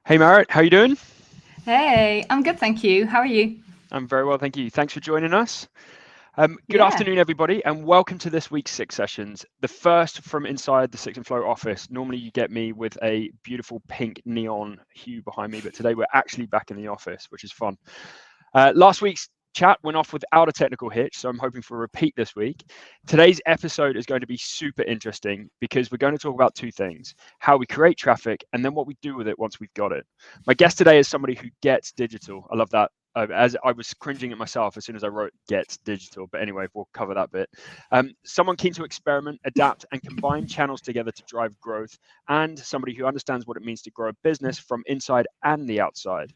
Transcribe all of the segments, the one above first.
Hey Maret, how you doing? Hey, I'm good, thank you. How are you? I'm very well, thank you. Thanks for joining us. Good Yeah. afternoon, everybody, and welcome to this week's Six Sessions, the first from inside the Six and Flow office. Normally, you get me with a beautiful pink neon hue behind me, but today we're actually back in the office, which is fun. Last week's chat went off without a technical hitch, so I'm hoping for a repeat this week. Today's episode is going to be super interesting because we're going to talk about two things: how we create traffic and then what we do with it once we've got it. My guest today is somebody who gets digital. I love that. As I was cringing at myself as soon as I wrote "gets digital," but anyway, we'll cover that bit. Someone keen to experiment, adapt, and combine channels together to drive growth, and somebody who understands what it means to grow a business from inside and the outside.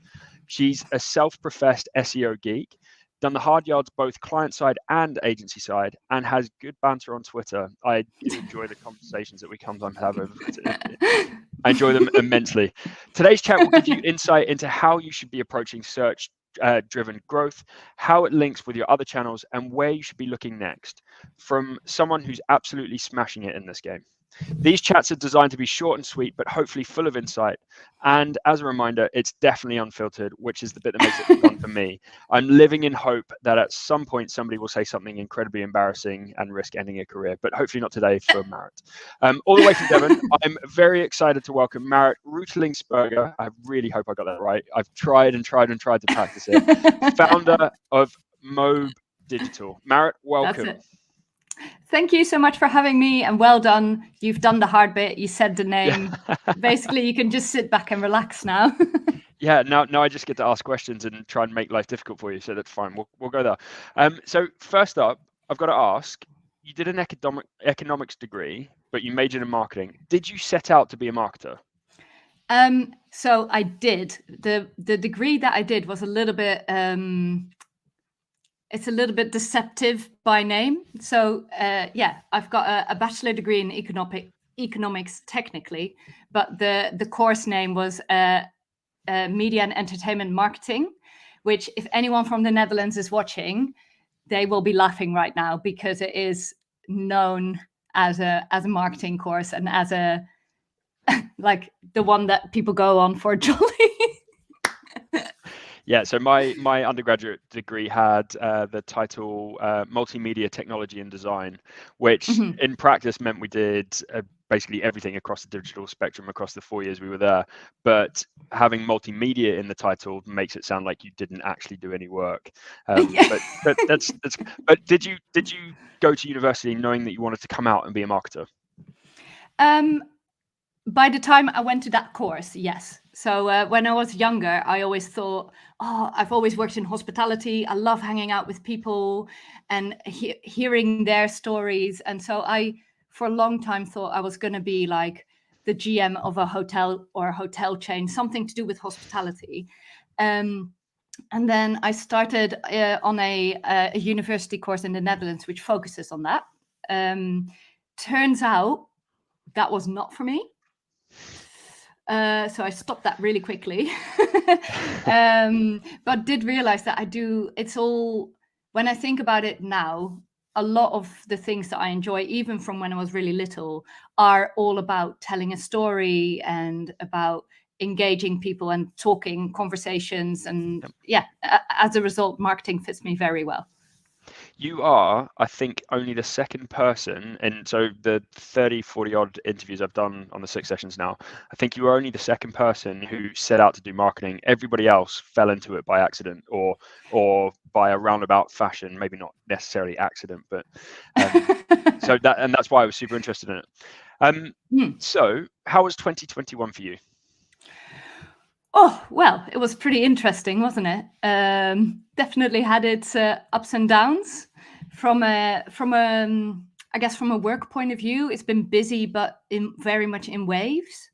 She's a self-professed SEO geek, done the hard yards both client side and agency side, and has good banter on Twitter. I do enjoy the conversations that we sometimes have over Twitter. I enjoy them immensely. Today's chat will give you insight into how you should be approaching search driven growth, how it links with your other channels, and where you should be looking next from someone who's absolutely smashing it in this game. These chats are designed to be short and sweet, but hopefully full of insight. And as a reminder, it's definitely unfiltered, which is the bit that makes it fun for me. I'm living in hope that at some point somebody will say something incredibly embarrassing and risk ending a career, but hopefully not today for Maret. All the way from Devon, I'm very excited to welcome Maret Reutelingsperger. I really hope I got that right. I've tried and tried and tried to practice it. Founder of Mobe Digital. Maret, That's welcome. it. Thank you so much for having me, and well done. You've done the hard bit. You said the name. Yeah. Basically, you can just sit back and relax now. Yeah, now I just get to ask questions and try and make life difficult for you, so that's fine. We'll go there. So first up, I've got to ask: you did an economics degree, but you majored in marketing. Did you set out to be a marketer? So I did. The degree that I did was a little bit. It's a little bit deceptive by name. So yeah, I've got a bachelor degree in economics technically, but the course name was media and entertainment marketing, which if anyone from the Netherlands is watching, they will be laughing right now because it is known as a marketing course and as a like the one that people go on for jolly. Yeah, so my undergraduate degree had the title Multimedia Technology and Design, which in practice meant we did basically everything across the digital spectrum across the 4 years we were there. But having multimedia in the title makes it sound like you didn't actually do any work. But that's. But did you go to university knowing that you wanted to come out and be a marketer? By the time I went to that course, yes. So when I was younger, I always thought, oh, I've always worked in hospitality. I love hanging out with people and hearing their stories. And so I, for a long time, thought I was going to be like the GM of a hotel or a hotel chain, something to do with hospitality. And then I started on a university course in the Netherlands, which focuses on that. Turns out that was not for me. So I stopped that really quickly, but did realize that it's all, when I think about it now, a lot of the things that I enjoy, even from when I was really little, are all about telling a story and about engaging people and talking conversations. And yeah, as a result, marketing fits me very well. You are, I think, only the second person, and so the 30, 40 odd interviews I've done on the Six Sessions now, I think you are only the second person who set out to do marketing. Everybody else fell into it by accident or by a roundabout fashion, maybe not necessarily accident, but so that's why I was super interested in it. So how was 2021 for you? Oh, well, it was pretty interesting, wasn't it? Definitely had its ups and downs. From a work point of view, it's been busy, but very much in waves.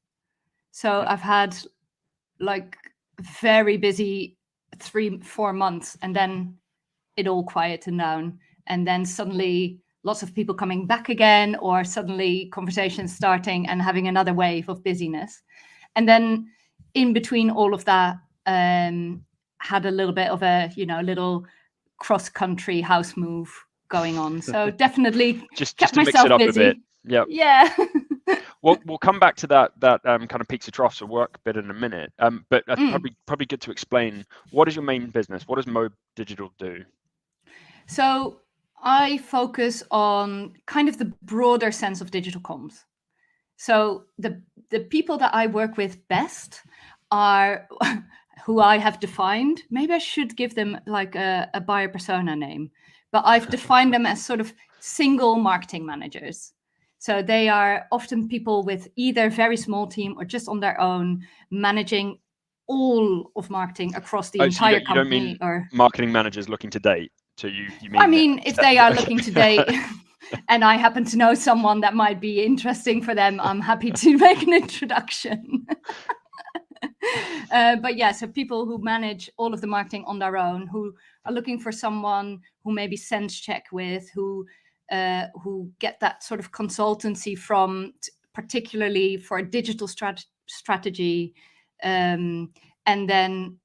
So I've had like very busy 3-4 months, and then it all quieted down, and then suddenly lots of people coming back again, or suddenly conversations starting and having another wave of busyness, and then in between all of that, had a little bit of a little cross-country house move going on. So definitely just kept to mix myself it up busy. a bit. Yep. Yeah. We'll come back to that kind of peaks and troughs of work bit in a minute. But probably good to explain, what is your main business? What does Mobe Digital do? So I focus on kind of the broader sense of digital comms. So the people that I work with best are who I have defined. Maybe I should give them like a buyer persona name, but I've defined them as sort of single marketing managers. So they are often people with either very small team or just on their own, managing all of marketing across the entire company. You don't mean or marketing managers looking to date? So you mean? I mean, if they are looking to date, and I happen to know someone that might be interesting for them, I'm happy to make an introduction. But yeah, so people who manage all of the marketing on their own, who are looking for someone who maybe sense check with, who get that sort of consultancy from, particularly for a digital strategy, and then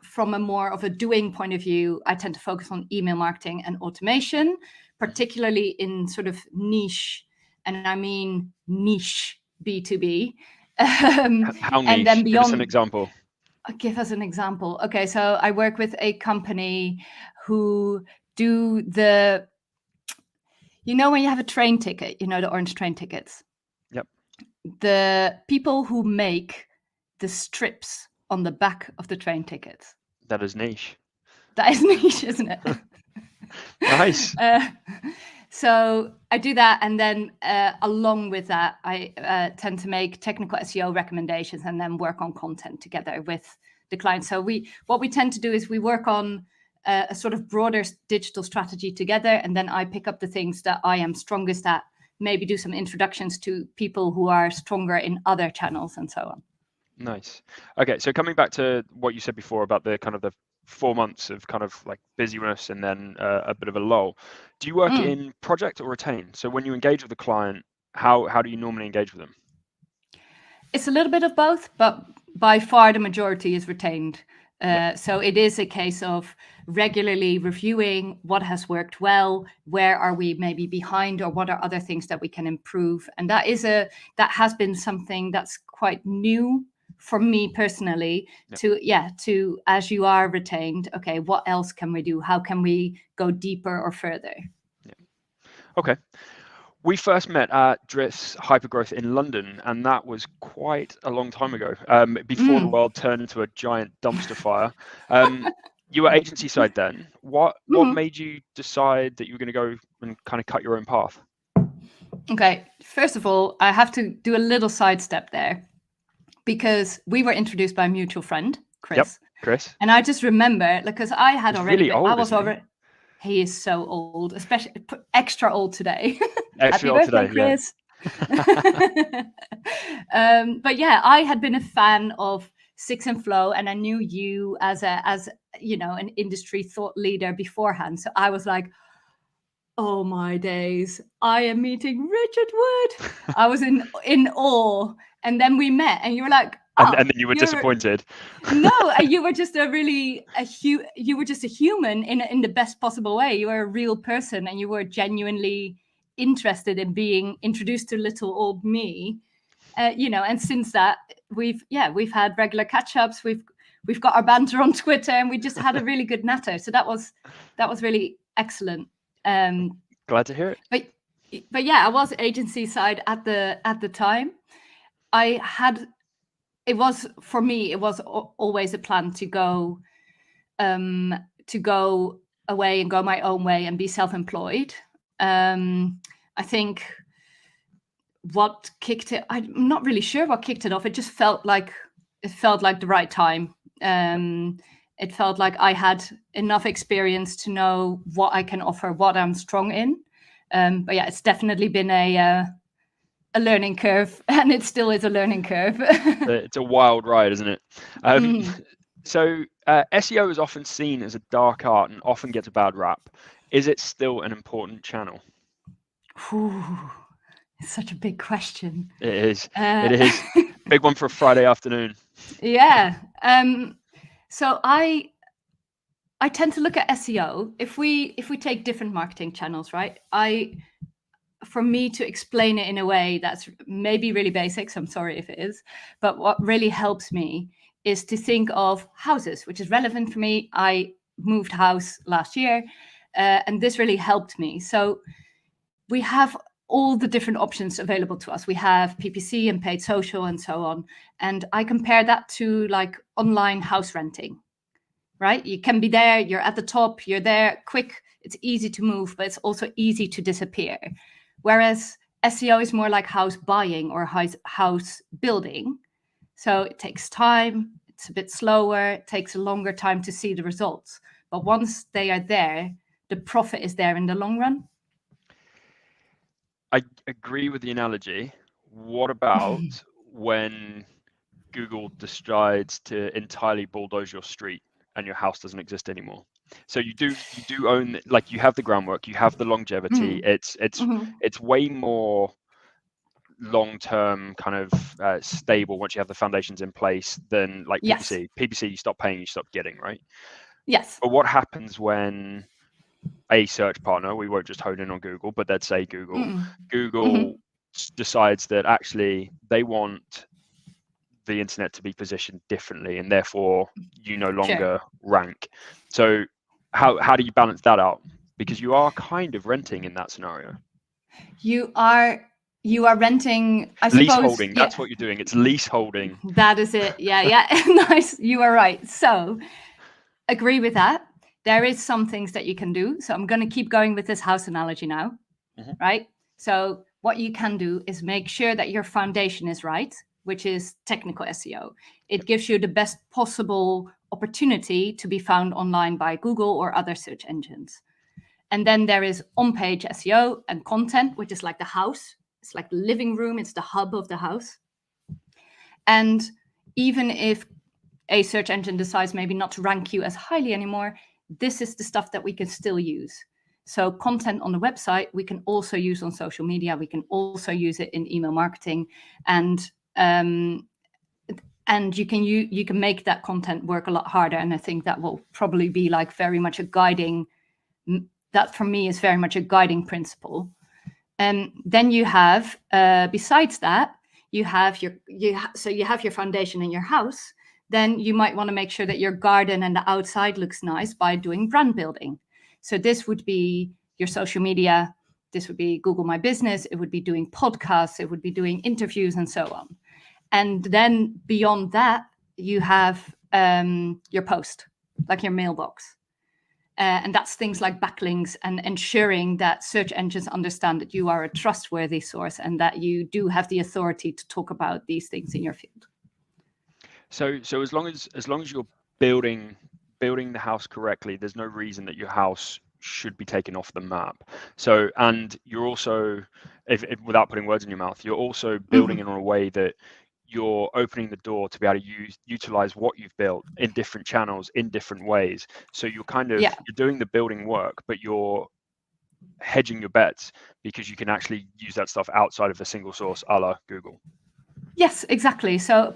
from a more of a doing point of view, I tend to focus on email marketing and automation, particularly in sort of niche, and I mean niche B2B. How niche? And then beyond, give us an example. Give us an example. Okay, so I work with a company who do the, when you have a train ticket, the orange train tickets. Yep. The people who make the strips on the back of the train tickets. That is niche. That is niche, isn't it? Nice. So I do that, and then along with that, I tend to make technical SEO recommendations and then work on content together with the client. So what we tend to do is we work on a sort of broader digital strategy together, and then I pick up the things that I am strongest at, maybe do some introductions to people who are stronger in other channels and so on. Nice. Okay, so coming back to what you said before about the kind of the 4 months of kind of like busyness and then a bit of a lull, do you work in project or retain? So when you engage with the client, how do you normally engage with them? It's a little bit of both, but by far the majority is retained. So it is a case of regularly reviewing what has worked well, where are we maybe behind, or what are other things that we can improve. And that has been something that's quite new for me personally, to as you are retained, okay, what else can we do? How can we go deeper or further? Yeah. Okay. We first met at Drift's Hypergrowth in London, and that was quite a long time ago, before the world turned into a giant dumpster fire. You were agency side then. What made you decide that you were going to go and kind of cut your own path? Okay, first of all, I have to do a little sidestep there, because we were introduced by a mutual friend, Chris. Yep, Chris. And I just remember, because I had already, really old, I was already. He is so old, especially extra old today. Happy birthday, Chris. Yeah. But yeah, I had been a fan of Six and Flow, and I knew you as an industry thought leader beforehand. So I was like, oh my days, I am meeting Richard Wood. I was in awe. And then we met, and you were like, oh, and then you were disappointed. No, you were just you were just a human in the best possible way. You were a real person, and you were genuinely interested in being introduced to little old me. And since that, we've had regular catch-ups. We've got our banter on Twitter, and we just had a really good natter. So that was really excellent. Glad to hear it. But yeah, I was agency side at the time. It was always a plan to go away and go my own way and be self-employed. I think what kicked it, I'm not really sure what kicked it off. It just felt like the right time. It felt like I had enough experience to know what I can offer, what I'm strong in. But yeah, it's definitely been a learning curve, and it still is a learning curve. It's a wild ride, isn't it? So SEO is often seen as a dark art and often gets a bad rap. Is it still an important channel? It's such a big question. It is. It is. Big one for a Friday afternoon. Yeah. So I tend to look at SEO. If we take different marketing channels, right? for me to explain it in a way that's maybe really basic, so I'm sorry if it is, but what really helps me is to think of houses, which is relevant for me. I moved house last year, and this really helped me. So we have all the different options available to us. We have PPC and paid social and so on. And I compare that to like online house renting, right? You can be there, you're at the top, you're there quick, it's easy to move, but it's also easy to disappear. Whereas SEO is more like house buying or house building. So it takes time, it's a bit slower, it takes a longer time to see the results. But once they are there, the profit is there in the long run. I agree with the analogy. What about when Google decides to entirely bulldoze your street and your house doesn't exist anymore? So you do own, like, you have the groundwork, you have the longevity. It's way more long-term kind of stable once you have the foundations in place than like PPC. PPC, you stop paying, you stop getting, right? Yes. But what happens when a search partner, we won't just hone in on Google, but let's say Google decides that actually they want the internet to be positioned differently, and therefore you no longer rank. So how do you balance that out? Because you are kind of renting in that scenario. You are renting, I suppose. Leaseholding, that's what you're doing. It's leaseholding. That is it. Yeah. Nice. You are right. So agree with that. There is some things that you can do. So I'm going to keep going with this house analogy now, right? So what you can do is make sure that your foundation is right, which is technical SEO. It gives you the best possible opportunity to be found online by Google or other search engines. And then there is on-page SEO and content, which is like the house. It's like the living room. It's the hub of the house. And even if a search engine decides maybe not to rank you as highly anymore, this is the stuff that we can still use. So content on the website, we can also use on social media. We can also use it in email marketing, and you can make that content work a lot harder. And I think that will probably be like very much a guiding. That for me is very much a guiding principle. And then you have, besides that, you have your foundation in your house. Then you might want to make sure that your garden and the outside looks nice by doing brand building. So this would be your social media. This would be Google My Business. It would be doing podcasts. It would be doing interviews and so on. And then beyond that, you have your post, like your mailbox. And that's things like backlinks and ensuring that search engines understand that you are a trustworthy source and that you do have the authority to talk about these things in your field. So as long as you're building the house correctly, there's no reason that your house should be taken off the map. So, and you're also, if without putting words in your mouth, you're also building in a way that you're opening the door to be able to utilize what you've built in different channels in different ways. So you're kind of you're doing the building work, but you're hedging your bets because you can actually use that stuff outside of a single source, a la Google. Yes, exactly. So,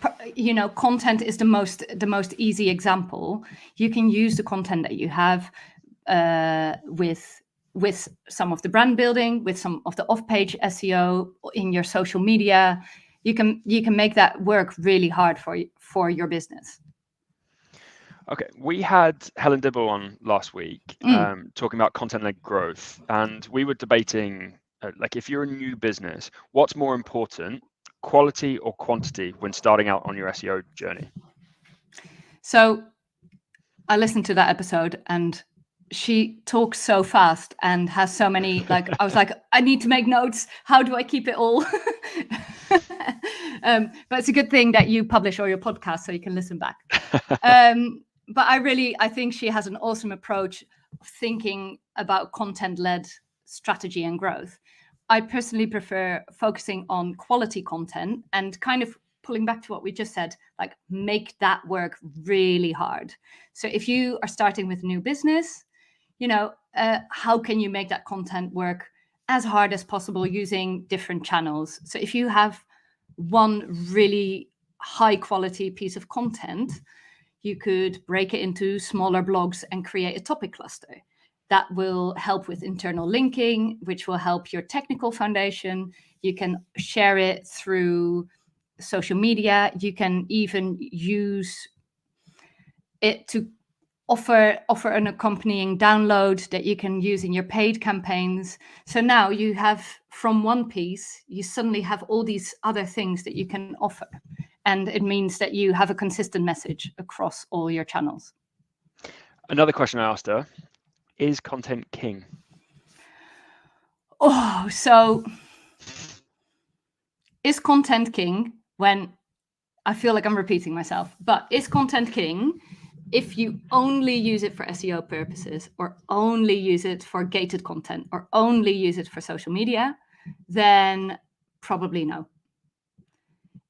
content is the most easy example. You can use the content that you have with some of the brand building, with some of the off-page SEO in your social media. You can make that work really hard for your business. Okay, we had Helen Dibble on last week talking about content-led growth, and we were debating like, if you're a new business, what's more important, quality or quantity when starting out on your SEO journey? So I listened to that episode, and she talks so fast and has so many, like, I was like, I need to make notes. How do I keep it all? But it's a good thing that you publish all your podcasts so you can listen back. But I think she has an awesome approach of thinking about content-led strategy and growth. I personally prefer focusing on quality content and kind of pulling back to what we just said, like, make that work really hard. So if you are starting with a new business, how can you make that content work as hard as possible using different channels? So if you have one really high quality piece of content, you could break it into smaller blogs and create a topic cluster. that will help with internal linking, which will help your technical foundation. You can share it through social media. You can even use it to offer an accompanying download that you can use in your paid campaigns. So now you have, from one piece, you suddenly have all these other things that you can offer. And it means that you have a consistent message across all your channels. Another question I asked her, is content king? Oh, so is content king when, I feel like I'm repeating myself, but is content king if you only use it for SEO purposes, or only use it for gated content, or only use it for social media? Then probably no.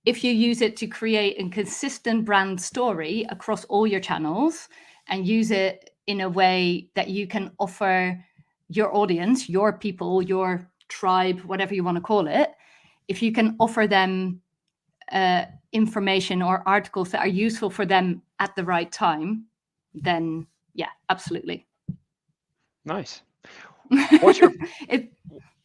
If you use it to create a consistent brand story across all your channels and use it in a way that you can offer your audience, your people, your tribe, whatever you want to call it, if you can offer them information or articles that are useful for them at the right time, then yeah, absolutely. Nice. What's your...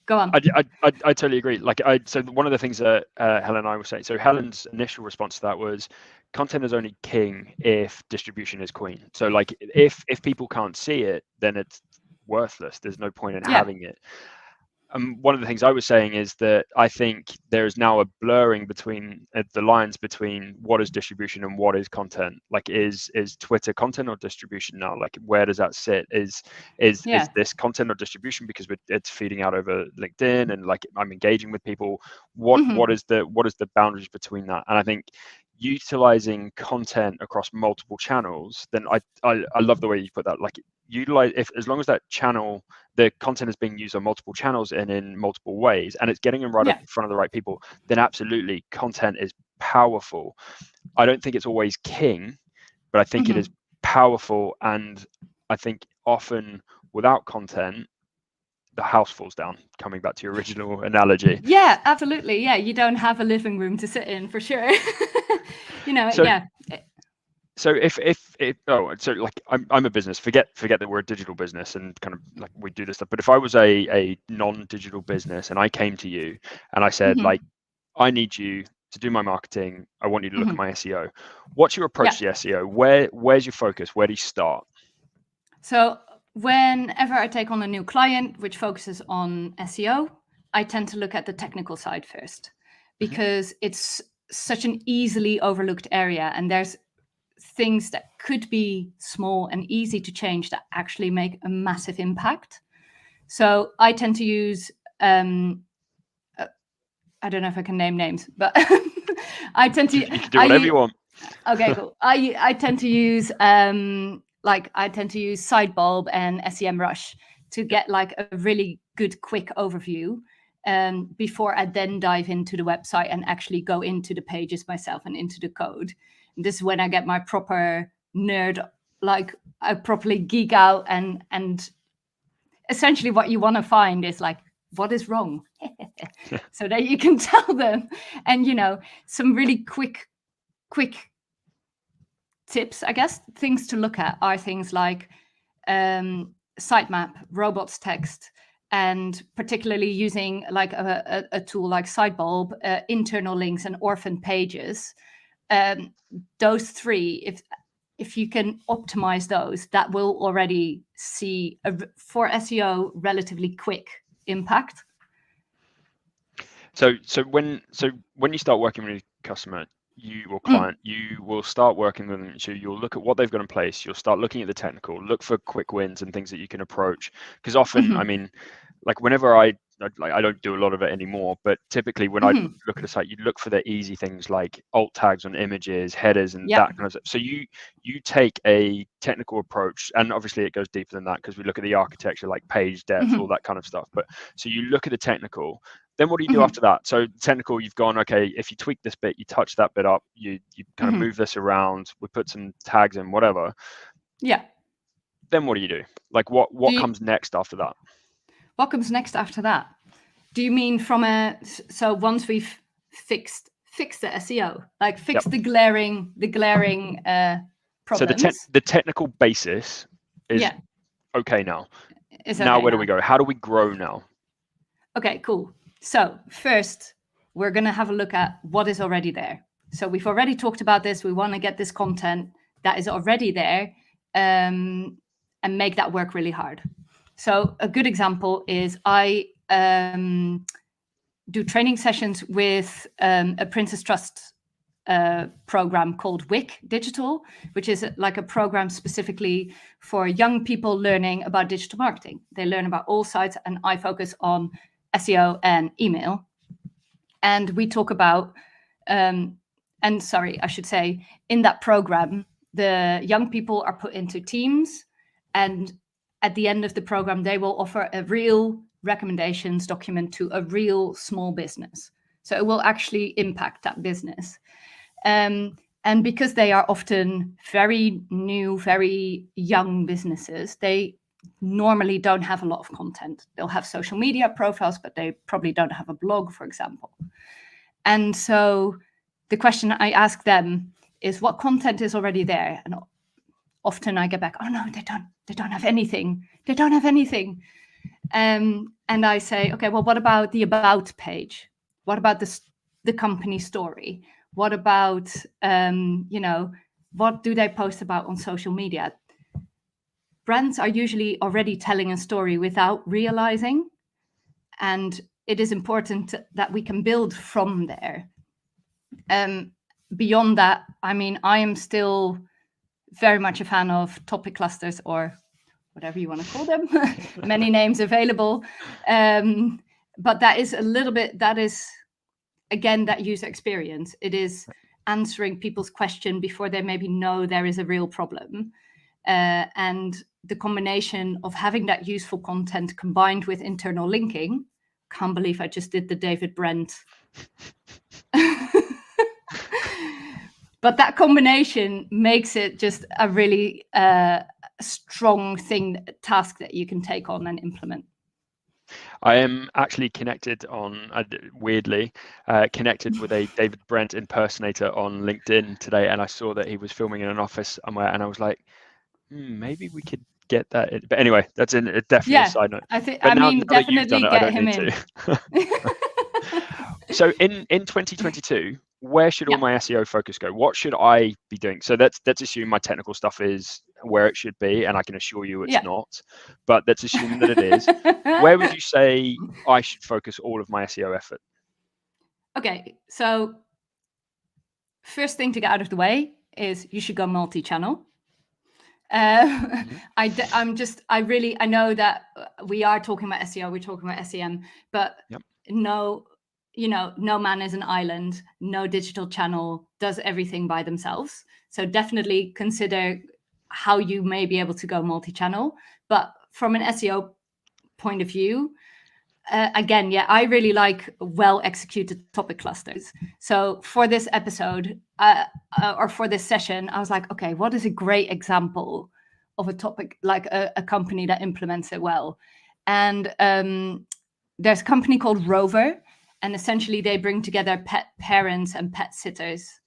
Go on. I totally agree. So one of the things that Helen and I were saying, so Helen's initial response to that was, content is only king if distribution is queen. So like if people can't see it, then it's worthless. There's no point in having it. One of the things I was saying is that I think there is now a blurring between the lines between what is distribution and what is content. Like, is Twitter content or distribution now? Like, where does that sit? Is this content or distribution because it's feeding out over LinkedIn and like I'm engaging with people? What is the boundaries between that? And I think utilizing content across multiple channels, then I love the way you put that. Like, utilize, as long as that channel, the content is being used on multiple channels and in multiple ways, and it's getting them right up in front of the right people, then absolutely content is powerful. I don't think it's always king, but I think it is powerful. And I think often without content, the house falls down, coming back to your original analogy. Yeah, absolutely. Yeah, you don't have a living room to sit in, for sure. So so like I'm a business, forget that we're a digital business and kind of like we do this stuff. But if I was a non-digital business and I came to you and I said, like, I need you to do my marketing, I want you to look at my SEO. What's your approach to SEO? Where's your focus? Where do you start? So whenever I take on a new client which focuses on SEO, I tend to look at the technical side first, because it's such an easily overlooked area, and there's things that could be small and easy to change that actually make a massive impact. So I tend to use, I don't know if I can name names, but I tend to... You can do whatever you want. Okay, cool. I tend to use Sidebulb and SEMrush to get like a really good quick overview before I then dive into the website and actually go into the pages myself and into the code. And this is when I get my proper nerd, like I properly geek out, and essentially what you want to find is like, what is wrong? So that you can tell them. And, some really quick tips, I guess, things to look at are things like sitemap, robots text, and particularly using like a tool like Sidebulb, internal links and orphan pages. Those three, if you can optimize those, that will already see for SEO relatively quick impact. So when you start working with a customer, or client, you will start working with them. So you'll look at what they've got in place. You'll start looking at the technical, look for quick wins and things that you can approach. Because often, I mean, like whenever I don't do a lot of it anymore, but typically when I look at a site, you look for the easy things like alt tags on images, headers, and that kind of stuff. So you take a technical approach, and obviously it goes deeper than that because we look at the architecture, like page depth, all that kind of stuff. But so you look at the technical. Then what do you do after that? So technical, you've gone, okay, if you tweak this bit, you touch that bit up, you kind of move this around, we put some tags in, whatever. Yeah. Then what do you do? Like what comes next after that? What comes next after that? Do you mean so once we've fixed the SEO, like the glaring problems? So the technical basis is okay now. Now where do we go? How do we grow now? Okay, cool. So first, we're going to have a look at what is already there. So we've already talked about this. We want to get this content that is already there and make that work really hard. So a good example is I do training sessions with a Princess Trust program called WIC Digital, which is like a program specifically for young people learning about digital marketing. They learn about all sides, and I focus on SEO and email. And we talk about, in that program, the young people are put into teams, and at the end of the program, they will offer a real recommendations document to a real small business. So it will actually impact that business. And because they are often very new, very young businesses, they normally don't have a lot of content. They'll have social media profiles, but they probably don't have a blog, for example. And so the question I ask them is, what content is already there? And often I get back, oh no, they don't have anything. They don't have anything. And I say, okay, well, what about the about page? What about the company story? What about, what do they post about on social media? Brands are usually already telling a story without realizing, and it is important that we can build from there. Beyond that, I mean, I am still very much a fan of topic clusters, or whatever you want to call them. Many names available. But that is again, that user experience. It is answering people's question before they maybe know there is a real problem. And the combination of having that useful content combined with internal linking, can't believe I just did the David Brent. But that combination makes it just a really strong task that you can take on and implement. I am actually connected weirdly connected with a David Brent impersonator on LinkedIn today, and I saw that he was filming in an office somewhere, and I was like, maybe we could get that in. But anyway, that's definitely a side note. Definitely get him in. So in 2022, where should all my SEO focus go? What should I be doing? So let's assume my technical stuff is where it should be, and I can assure you it's not, but let's assume that it is. Where would you say I should focus all of my SEO effort? Okay, so first thing to get out of the way is you should go multi-channel. I know that we are talking about SEO, we're talking about SEM, but no man is an island. No digital channel does everything by themselves. So definitely consider how you may be able to go multi-channel. But from an SEO point of view, I really like well-executed topic clusters. So for this episode or for this session, I was like, okay, what is a great example of a topic, like a company that implements it well? And there's a company called Rover, and essentially they bring together pet parents and pet sitters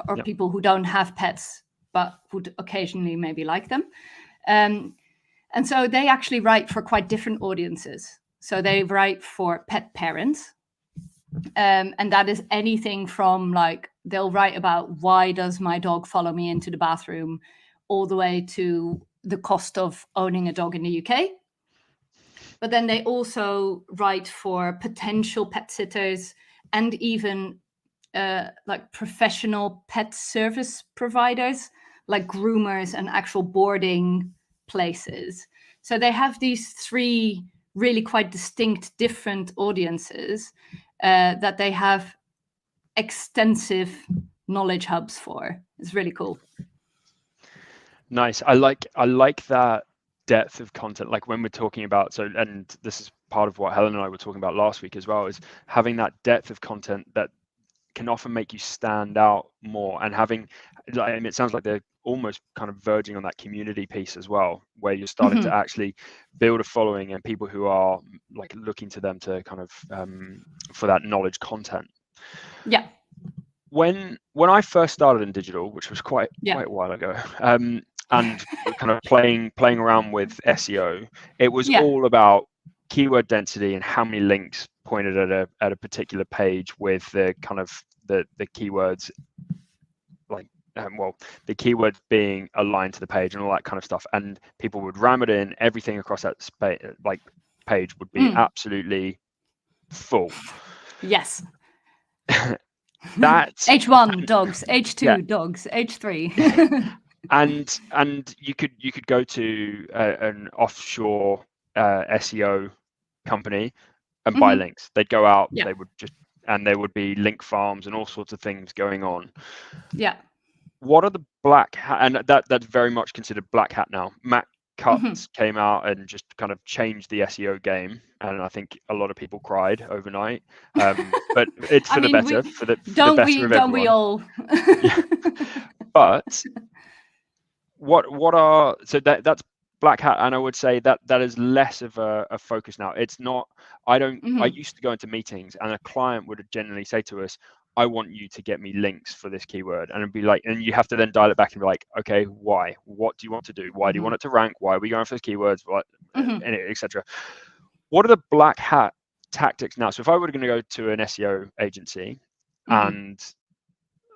or people who don't have pets, but would occasionally maybe like them. And so they actually write for quite different audiences. So they write for pet parents. And that is anything from they'll write about why does my dog follow me into the bathroom, all the way to the cost of owning a dog in the UK. But then they also write for potential pet sitters and even professional pet service providers, like groomers and actual boarding places. So they have these three really quite distinct different audiences that they have extensive knowledge hubs for. It's really cool. Nice. I like that depth of content, like when we're talking about, and this is part of what Helen and I were talking about last week as well, is having that depth of content that can often make you stand out more, and having, it sounds like they're almost kind of verging on that community piece as well, where you're starting to actually build a following and people who are looking to them to kind of for that knowledge content. When I first started in digital, which was quite a while ago, and kind of playing around with SEO, it was Yeah. all about keyword density and how many links pointed at a particular page with the kind of the keywords, like the keywords being aligned to the page and all that kind of stuff. And people would ram it in. Everything across that page would be absolutely full. Yes. That H1 dogs, H2 dogs, H3. and you could go to an offshore SEO company and buy links. They'd go out, they would there would be link farms and all sorts of things going on. Yeah. What are the black hat, and that's very much considered black hat now. Matt Cutts came out and just kind of changed the SEO game, and I think a lot of people cried overnight. But it's for the better, for the better of everyone. Don't we all? Yeah. But what are, so that's black hat, and I would say that is less of a focus now. It's not. I used to go into meetings and a client would generally say to us, I want you to get me links for this keyword, and it'd be like, and you have to then dial it back and be like, okay, why? What do you want to do? Why do you want it to rank? Why are we going for those keywords? What, etc. What are the black hat tactics now? So if I were going to go to an SEO agency, and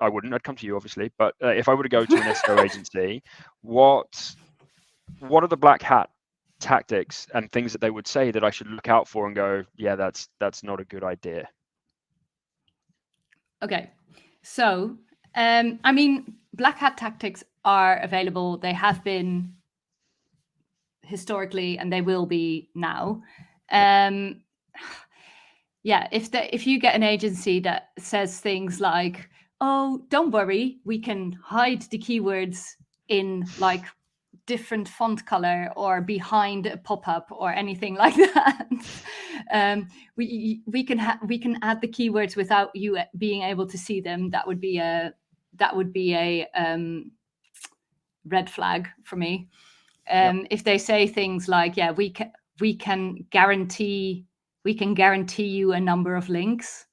I'd come to you obviously, but if I were to go to an SEO agency, what are the black hat tactics and things that they would say that I should look out for and go, yeah, that's not a good idea? Okay, so I mean, black hat tactics are available. They have been historically, and they will be now. Yeah, if you get an agency that says things like, "Oh, don't worry, we can hide the keywords in like different font color or behind a pop-up or anything like that. We can add the keywords without you being able to see them." That would be a red flag for me. If they say things like, "Yeah, we can guarantee you a number of links,"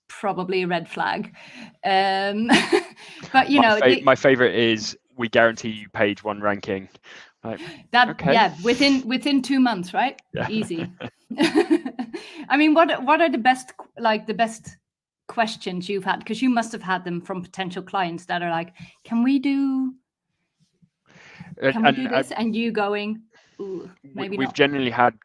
probably a red flag. But my favorite is, "We guarantee you page 1 ranking." Like, that, okay. Yeah, within 2 months, right? Yeah. Easy. I mean, what are the best questions you've had? Because you must have had them from potential clients that are like, "Can we do this?" And you going, "Ooh, maybe we've not." generally had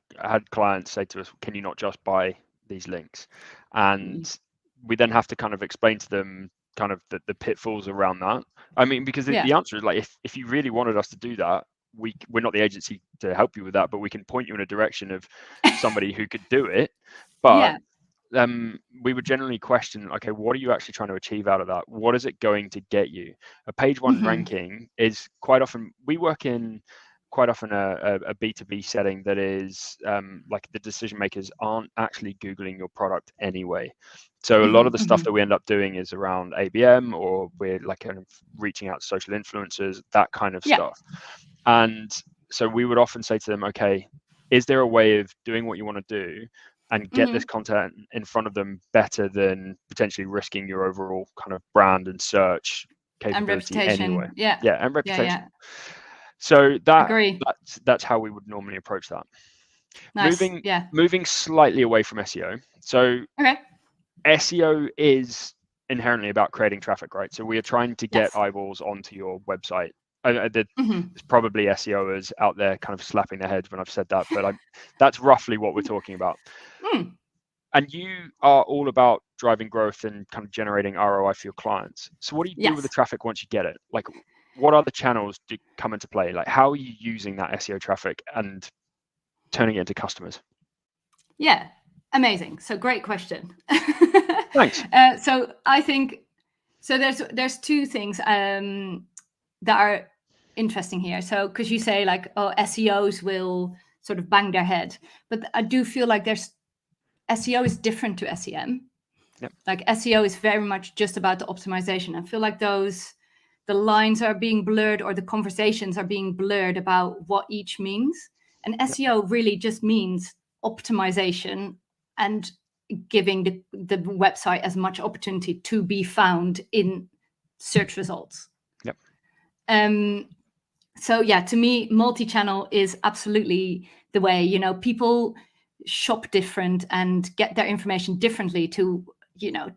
clients say to us, "Can you not just buy these links?" And we then have to kind of explain to them kind of the pitfalls around that. I mean, because the answer is like, if you really wanted us to do that, we're not the agency to help you with that, but we can point you in a direction of somebody who could do it. But we would generally question, okay, what are you actually trying to achieve out of that? What is it going to get you? A page 1 ranking is quite often, we work in quite often a B2B setting that is like the decision makers aren't actually Googling your product anyway. So a lot of the stuff that we end up doing is around ABM, or we're like kind of reaching out to social influencers, that kind of stuff. And so we would often say to them, okay, is there a way of doing what you want to do and get this content in front of them better than potentially risking your overall kind of brand and search capability anyway? And reputation. So that's how we would normally approach that. Nice. Moving slightly away from SEO. So SEO is inherently about creating traffic, right? So we are trying to get eyeballs onto your website. There's probably SEOers out there kind of slapping their heads when I've said that, but that's roughly what we're talking about. And you are all about driving growth and kind of generating ROI for your clients. So what do you do with the traffic once you get it? Like, what other channels do come into play? Like, how are you using that SEO traffic and turning it into customers? Yeah, amazing. So great question. Thanks. So I think, so there's 2 things that are interesting here. So because you say like, oh, SEOs will sort of bang their head, but I do feel like SEO is different to SEM. Like SEO is very much just about the optimization. I feel like the lines are being blurred, or the conversations are being blurred about what each means. And SEO really just means optimization and giving the website as much opportunity to be found in search results. So yeah, to me, multi-channel is absolutely the way. You know, people shop different and get their information differently to,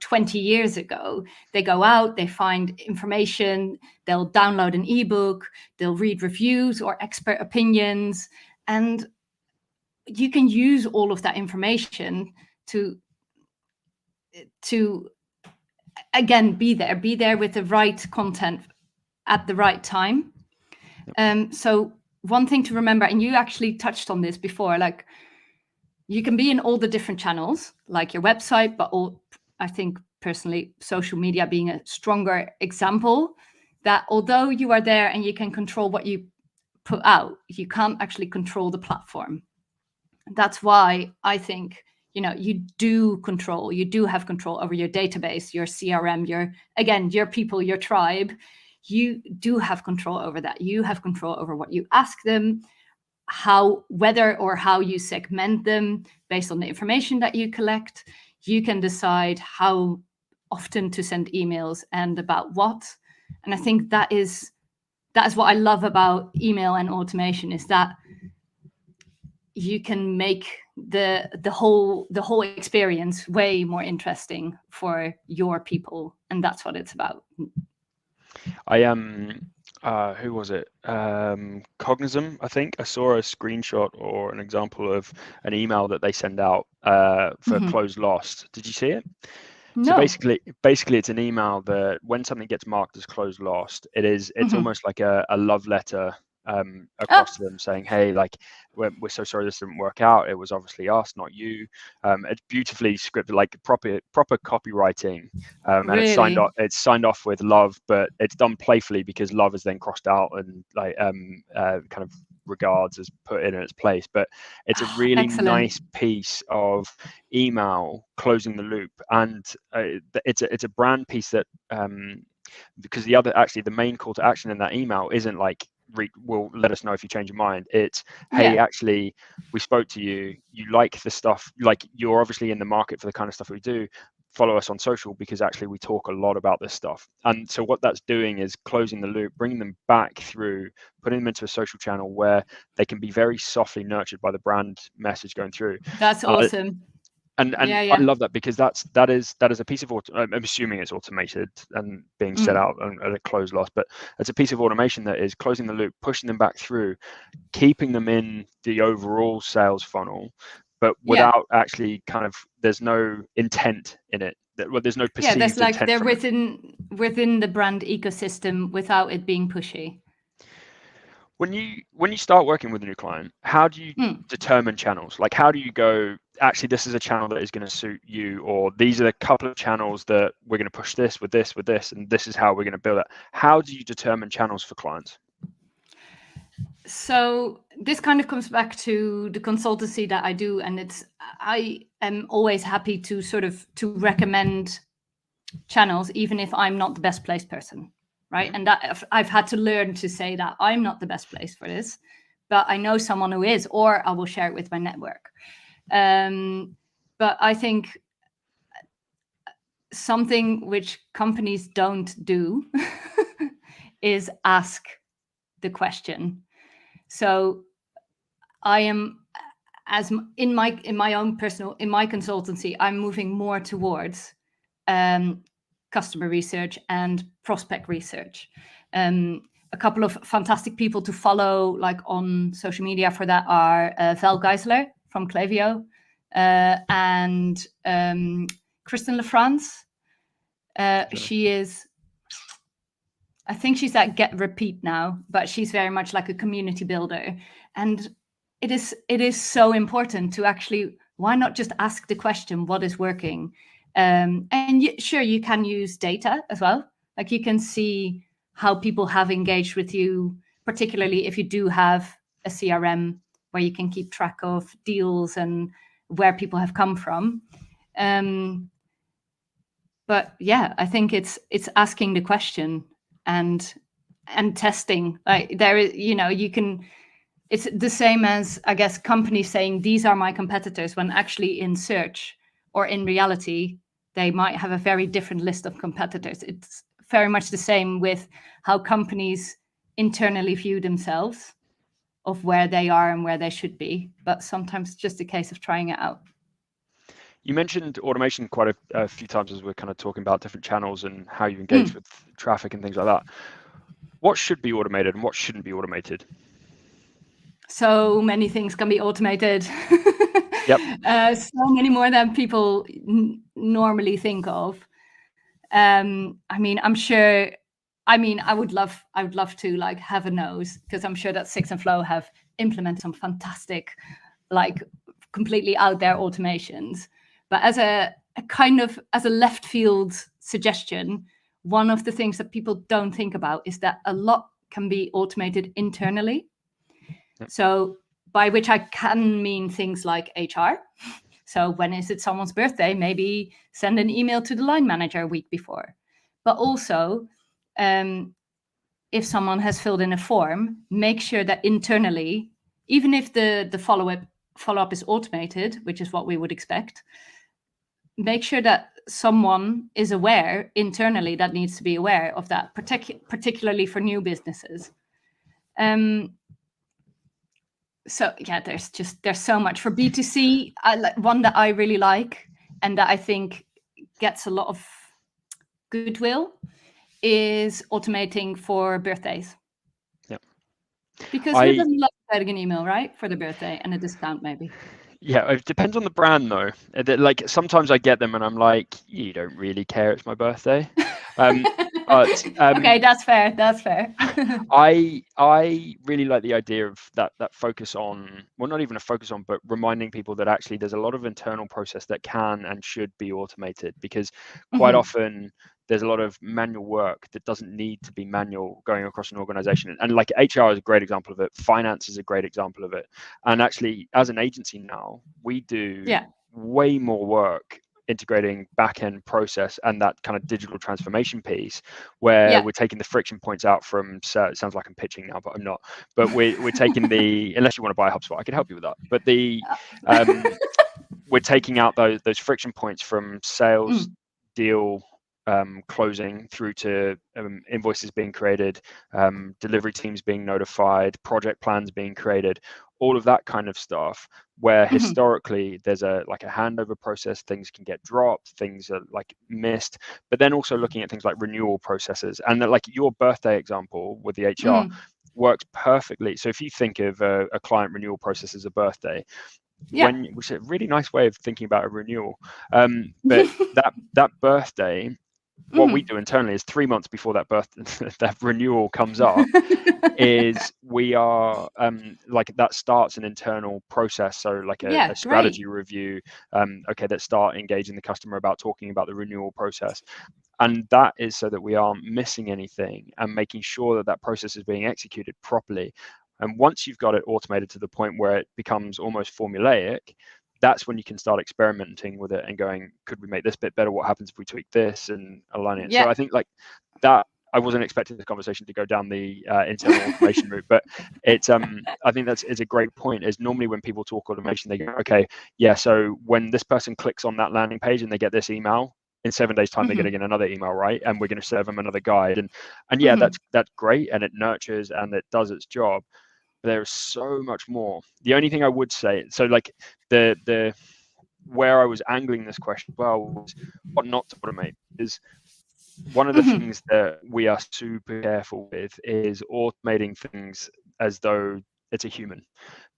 20 years ago. They go out, they find information, they'll download an ebook, they'll read reviews or expert opinions, and you can use all of that information to again be there with the right content at the right time. So one thing to remember, and you actually touched on this before, like you can be in all the different channels, like your website, but I think personally, social media being a stronger example, that although you are there and you can control what you put out, you can't actually control the platform. That's why I think, you do have control over your database, your CRM, your people, your tribe. You do have control over that. You have control over what you ask them, whether or how you segment them based on the information that you collect. You can decide how often to send emails and about what. And I think that is what I love about email and automation, is that you can make the whole experience way more interesting for your people, and that's what it's about. I am who was it? Cognizant, I think. I saw a screenshot or an example of an email that they send out for closed lost. Did you see it? No. So basically it's an email that when something gets marked as closed lost, it's almost like a love letter across to them saying, hey, like we're so sorry this didn't work out. It was obviously us, not you. It's beautifully scripted, like proper copywriting, and Really? it's signed off with love, but it's done playfully because love is then crossed out and like kind of regards is put in its place. But it's a really Excellent. nice piece of email closing the loop, and it's a brand piece that because the main call to action in that email isn't like will let us know if you change your mind. It's hey, actually we spoke to you, you like the stuff, like you're obviously in the market for the kind of stuff we do, follow us on social because actually we talk a lot about this stuff. And so what that's doing is closing the loop, bringing them back through, putting them into a social channel where they can be very softly nurtured by the brand message going through. That's awesome. And I love that because that is a piece of I'm assuming it's automated and being set out at a closed loss, but it's a piece of automation that is closing the loop, pushing them back through, keeping them in the overall sales funnel, but without actually there's no intent in it. There's no perceived there's like intent they're from within the brand ecosystem without it being pushy. When you start working with a new client, how do you determine channels? Like, how do you go, actually, this is a channel that is going to suit you, or these are the couple of channels that we're going to push this with this, and this is how we're going to build it. How do you determine channels for clients? So this kind of comes back to the consultancy that I do, and I am always happy to to recommend channels, even if I'm not the best placed person. Right. And that I've had to learn to say that I'm not the best place for this, but I know someone who is, or I will share it with my network. But I think something which companies don't do is ask the question. So I am, as in my own personal, in my consultancy, I'm moving more towards customer research and prospect research. A couple of fantastic people to follow, like on social media for that, are Val Geisler from Klaviyo and Kristen LaFrance. She is, I think she's at Get Repeat now, but she's very much like a community builder. And it is so important to actually, why not just ask the question, what is working? And sure, you can use data as well. Like you can see how people have engaged with you, particularly if you do have a CRM where you can keep track of deals and where people have come from. But yeah, I think it's asking the question and testing. Like there is, you can. It's the same as, I guess, companies saying these are my competitors, when actually in search or in reality they might have a very different list of competitors. It's very much the same with how companies internally view themselves of where they are and where they should be, but sometimes it's just a case of trying it out. You mentioned automation quite a few times as we're kind of talking about different channels and how you engage with traffic and things like that. What should be automated and what shouldn't be automated? So many things can be automated. Yep. So many more than people normally think of. I mean, I'm sure. I mean, I would love to like have a nose, because I'm sure that Six and Flow have implemented some fantastic, like completely out there automations. But as a kind of as a left field suggestion, one of the things that people don't think about is that a lot can be automated internally. Yep. So by which I can mean things like HR. So when is it someone's birthday? Maybe send an email to the line manager a week before. But also, if someone has filled in a form, make sure that internally, even if the follow-up is automated, which is what we would expect, make sure that someone is aware internally that needs to be aware of that, particularly for new businesses. So yeah, there's so much for B2C. One that I really like and that I think gets a lot of goodwill is automating for birthdays. Yep. Because who doesn't love getting an email, right, for the birthday and a discount maybe? Yeah, it depends on the brand though. Like sometimes I get them and I'm like, you don't really care, it's my birthday. Okay, that's fair. That's fair. I really like the idea of that focus on, well, not even a focus on, but reminding people that actually there's a lot of internal process that can and should be automated, because quite often there's a lot of manual work that doesn't need to be manual going across an organization. And like HR is a great example of it. Finance is a great example of it. And actually, as an agency now, we do way more work integrating back-end process and that kind of digital transformation piece, where we're taking the friction points out from, so it sounds like I'm pitching now, but I'm not. But we're taking the, unless you want to buy HubSpot, I can help you with that. But the we're taking out those friction points from sales, deal closing through to invoices being created, delivery teams being notified, project plans being created, all of that kind of stuff, where historically there's a handover process, things can get dropped, things are like missed, but then also looking at things like renewal processes. And like your birthday example with the HR works perfectly. So if you think of a client renewal process as a birthday, which is a really nice way of thinking about a renewal, but that birthday, what we do internally is 3 months before that renewal comes up, is we are like that starts an internal process. So like a strategy review. Okay, let's start engaging the customer about talking about the renewal process. And that is so that we aren't missing anything and making sure that process is being executed properly. And once you've got it automated to the point where it becomes almost formulaic, that's when you can start experimenting with it and going, could we make this bit better? What happens if we tweak this and align it? So I think like that, I wasn't expecting the conversation to go down the internal automation route, but it's I think it's a great point. Is normally when people talk automation, they go, okay, yeah, so when this person clicks on that landing page and they get this email, in 7 days time they're going to get another email, right? And we're going to serve them another guide, and yeah, that's great, and it nurtures and it does its job. There's so much more. The only thing I would say, so like the where I was angling this question well was what not to automate. Is one of the things that we are super careful with is automating things as though it's a human,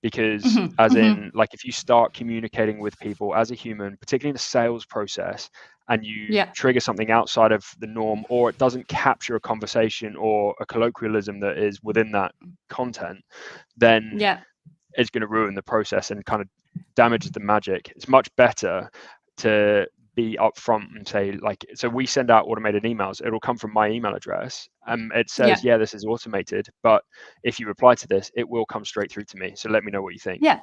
because as in, like, if you start communicating with people as a human, particularly in the sales process, and you trigger something outside of the norm, or it doesn't capture a conversation or a colloquialism that is within that content, then it's going to ruin the process and kind of damages the magic. It's much better to be upfront and say, like, so we send out automated emails. It'll come from my email address. It says, yeah, this is automated, but if you reply to this, it will come straight through to me. So let me know what you think. Yeah,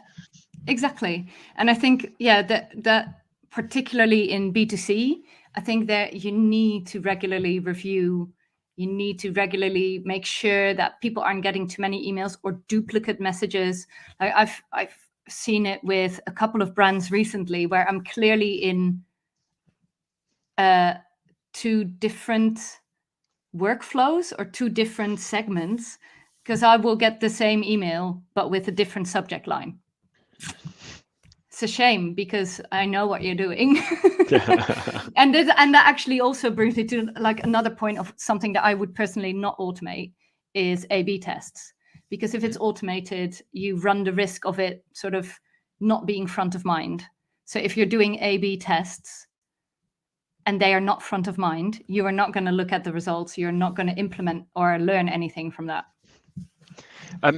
exactly. And I think, that particularly in B2C, I think that you need to regularly review. You need to regularly make sure that people aren't getting too many emails or duplicate messages. I've seen it with a couple of brands recently where I'm clearly in 2 different workflows or 2 different segments, because I will get the same email, but with a different subject line. It's a shame because I know what you're doing. And that actually also brings me to like another point of something that I would personally not automate is A/B tests. Because if it's automated, you run the risk of it sort of not being front of mind. So if you're doing A/B tests and they are not front of mind, you are not going to look at the results. You're not going to implement or learn anything from that.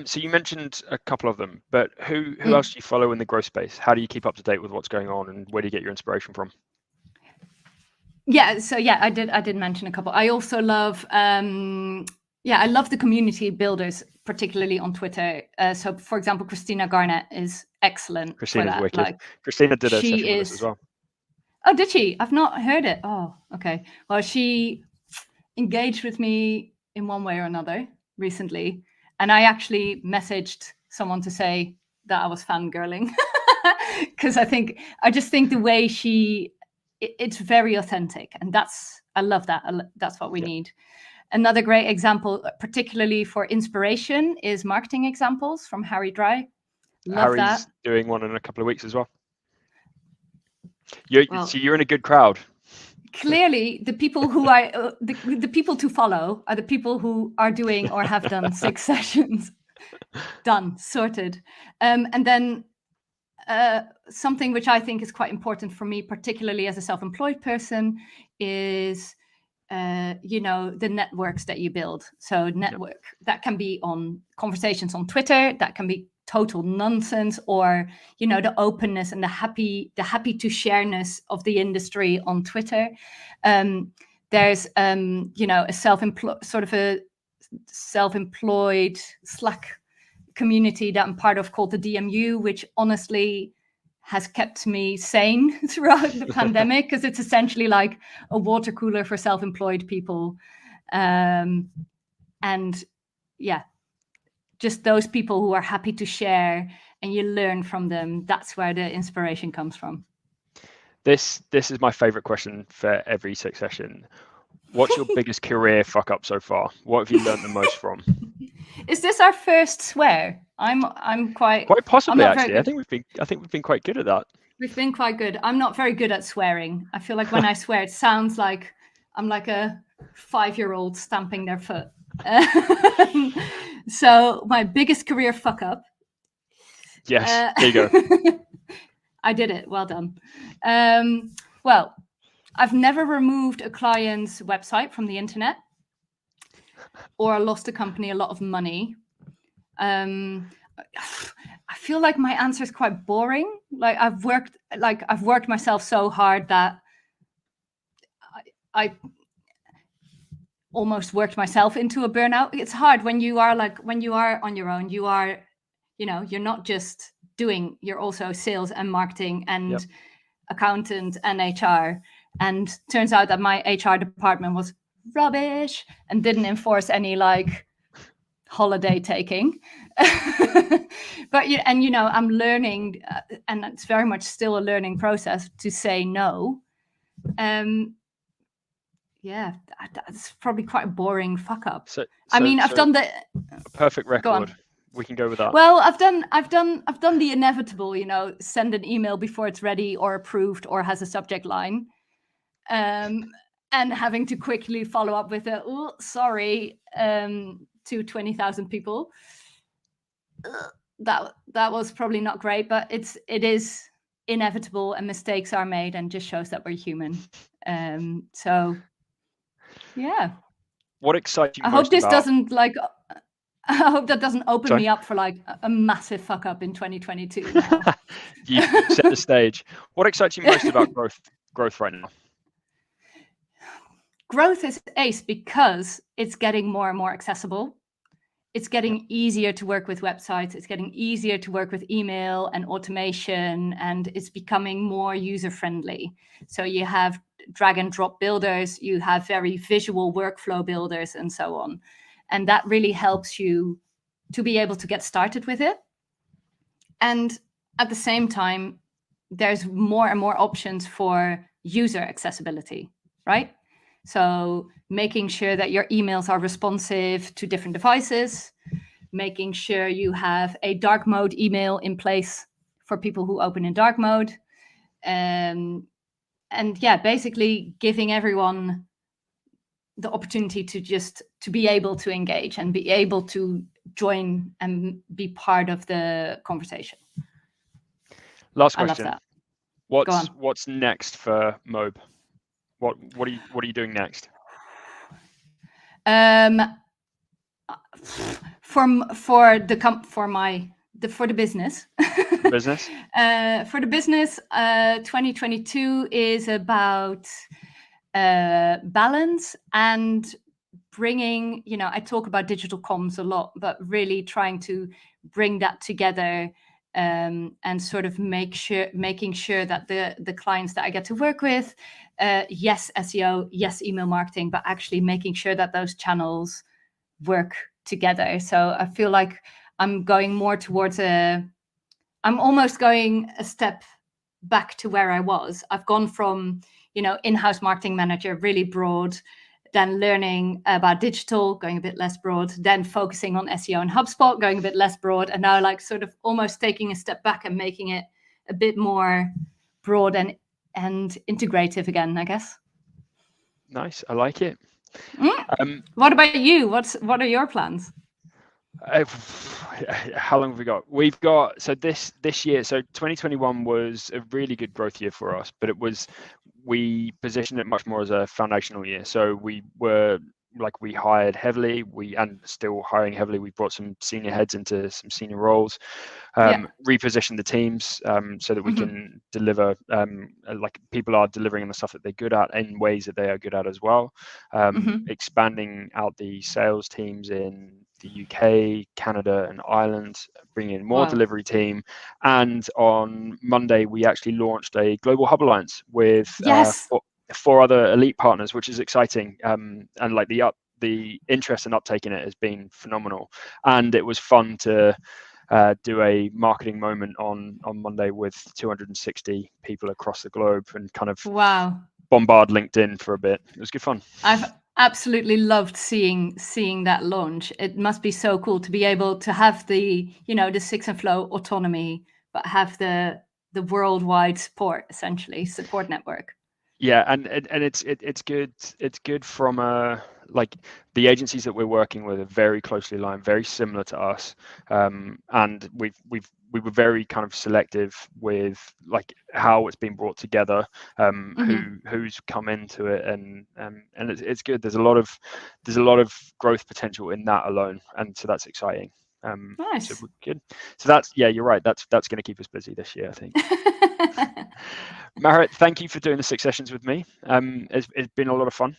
So you mentioned a couple of them, but who else do you follow in the growth space? How do you keep up to date with what's going on, and where do you get your inspiration from? Yeah, so yeah, I did mention a couple. I also love I love the community builders, particularly on Twitter. So for example, Christina Garnett is excellent. Christina's for that. wicked. Like, Christina did a session with us as well. Oh, did she? I've not heard it. Oh, okay. Well, she engaged with me in one way or another recently. And I actually messaged someone to say that I was fangirling. Because I just think the way it's very authentic. And I love that. That's what we need. Another great example, particularly for inspiration, is marketing examples from Harry Dry. Love Harry's that. doing one in a couple of weeks as well. So you're in a good crowd. Clearly, the people who the people to follow are the people who are doing or have done 6 sessions. Done, sorted. And then something which I think is quite important for me, particularly as a self-employed person, is the networks that you build. So that can be on conversations on Twitter, that can be total nonsense, or the openness and the happy to shareness of the industry on Twitter. There's a self-employed Slack community that I'm part of called the DMU, which honestly has kept me sane throughout the pandemic, because it's essentially like a water cooler for self-employed people. And yeah, just those people who are happy to share and you learn from them. That's where the inspiration comes from. This is my favorite question for every 6 session. What's your biggest career fuck up so far? What have you learned the most from? Is this our first swear? I'm quite possibly, actually. I think we've been quite good at that. We've been quite good. I'm not very good at swearing. I feel like when I swear, it sounds like I'm like a 5-year-old stamping their foot. So my biggest career fuck up. Yes, there you go. I did it. Well done. Well, I've never removed a client's website from the internet or lost a company a lot of money. I feel like my answer is quite boring. Like I've worked myself so hard that I almost worked myself into a burnout. It's hard when you are on your own. You are, you're not just doing. You're also sales and marketing and accountant and HR. And turns out that my HR department was rubbish and didn't enforce any holiday taking. But I'm learning, and it's very much still a learning process to say no. That's probably quite a boring fuck up. I've done the perfect record. We can go with that. Well, I've done the inevitable, send an email before it's ready or approved or has a subject line. And having to quickly follow up with sorry, to 20,000 people. That was probably not great, but it is inevitable, and mistakes are made, and just shows that we're human. So yeah. What excites you most I hope this about... doesn't I hope that doesn't open me up for a massive fuck up in 2022. You set the stage. What excites you most about growth right now? Growth is ace because it's getting more and more accessible. It's getting easier to work with websites. It's getting easier to work with email and automation, and it's becoming more user-friendly. So you have drag and drop builders, you have very visual workflow builders, and so on. And that really helps you to be able to get started with it. And at the same time, there's more and more options for user accessibility, right? So making sure that your emails are responsive to different devices, making sure you have a dark mode email in place for people who open in dark mode. And yeah, basically giving everyone the opportunity to be able to engage and be able to join and be part of the conversation. Last question. I love that. What's next for Mobe? What are you doing next? For the business. Business. For the business, 2022 is about balance and bringing, I talk about digital comms a lot, but really trying to bring that together and sort of making sure that the clients that I get to work with, yes, SEO, yes, email marketing, but actually making sure that those channels work together. So I feel like I'm going more towards I'm almost going a step back to where I was. I've gone from, in-house marketing manager, really broad, then learning about digital, going a bit less broad, then focusing on SEO and HubSpot, going a bit less broad, and now like sort of almost taking a step back and making it a bit more broad and integrative again, I guess. Nice, I like it. What about you? What are your plans? How long have we got? We've got, so this year, so 2021 was a really good growth year for us, but we positioned it much more as a foundational year. So we hired heavily, and still hiring heavily. We brought some senior heads into some senior roles, repositioned the teams so that we can deliver, like people are delivering the stuff that they're good at in ways that they are good at as well. Expanding out the sales teams in the UK, Canada, and Ireland, bringing in more delivery team. And on Monday, we actually launched a global hub alliance with four other elite partners, which is exciting. And like the interest and uptake in it has been phenomenal. And it was fun to do a marketing moment on Monday with 260 people across the globe and kind of bombard LinkedIn for a bit. It was good fun. I've absolutely loved seeing that launch. It must be so cool to be able to have the the Six and Flow autonomy, but have the worldwide support network. Yeah, and it's good. It's good from like the agencies that we're working with are very closely aligned, very similar to us, and we were very kind of selective with like how it's been brought together, who's come into it, and it's good. There's a lot of growth potential in that alone, and so that's exciting. Nice. So we're good. So you're right. That's going to keep us busy this year, I think. Maret, thank you for doing the 6 sessions with me. It's been a lot of fun.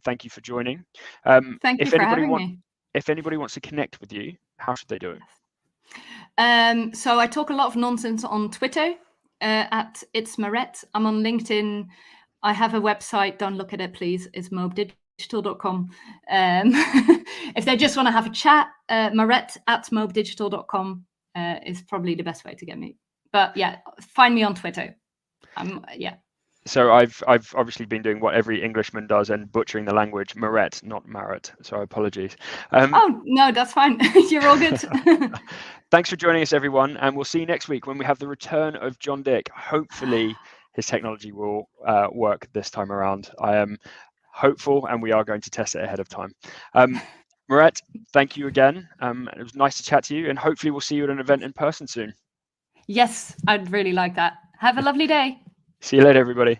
Thank you for joining. Thank you for having me. If anybody wants to connect with you, how should they do it? So I talk a lot of nonsense on Twitter at It's Maret. I'm on LinkedIn. I have a website. Don't look at it, please. It's mobedigital.com. If they just want to have a chat, Maret at mobedigital.com is probably the best way to get me. But yeah, find me on Twitter. So I've obviously been doing what every Englishman does and butchering the language. Maret, not Maret. So apologies. Oh no, that's fine. You're all good. Thanks for joining us, everyone, and we'll see you next week when we have the return of John Dick. Hopefully, his technology will work this time around. I am hopeful, and we are going to test it ahead of time. Maret, thank you again. It was nice to chat to you, and hopefully we'll see you at an event in person soon. Yes, I'd really like that. Have a lovely day. See you later, everybody.